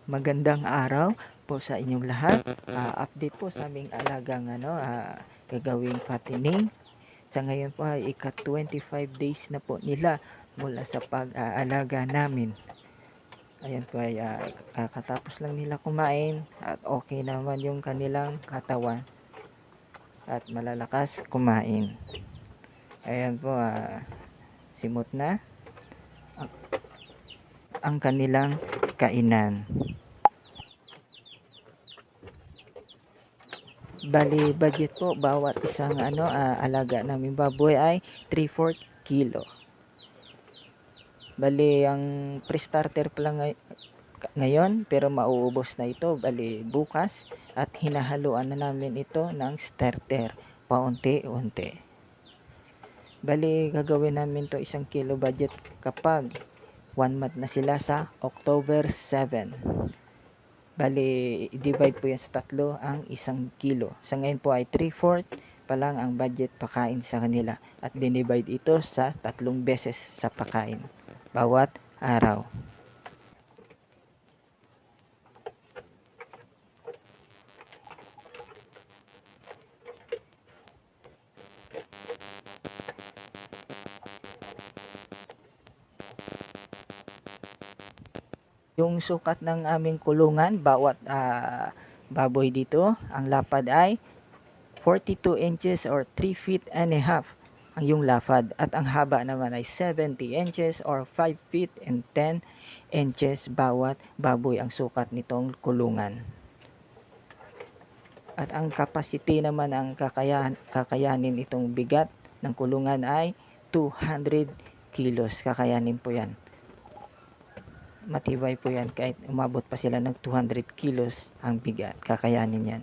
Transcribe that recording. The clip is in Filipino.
Magandang araw po sa inyong lahat. Update po sa aming alagang gagawing fattening. Sa ngayon po ay ika-25 days na po nila mula sa pag-aalaga namin. Ayan po ay katapos lang nila kumain at okay naman yung kanilang katawan at malalakas kumain. Ayan po, simot na ang kanilang kainan. Bali budget po bawat isang alaga namin baboy ay 3/4 kilo. Bali ang pre-starter pa lang ngayon pero mauubos na ito bali bukas at hinahaluan na namin ito ng starter paunti-unti. Bali gagawin namin to 1 kilo budget kapag 1 month na sila sa October 7. Bali, i-divide po yan sa tatlo ang 1 kilo. Sa ngayon po ay 3/4 pa lang ang budget pakain sa kanila. At dinivide ito sa 3 beses sa pakain. Bawat araw. Yung sukat ng aming kulungan, bawat baboy dito, ang lapad ay 42 inches or 3 feet and a half ang yung lapad at ang haba naman ay 70 inches or 5 feet and 10 inches bawat baboy ang sukat nitong kulungan. At ang capacity naman ang kakayanin itong bigat ng kulungan ay 200 kilos. Kakayanin po yan. Matibay po yan kahit umabot pa sila ng 200 kilos ang bigat. Kakayanin yan.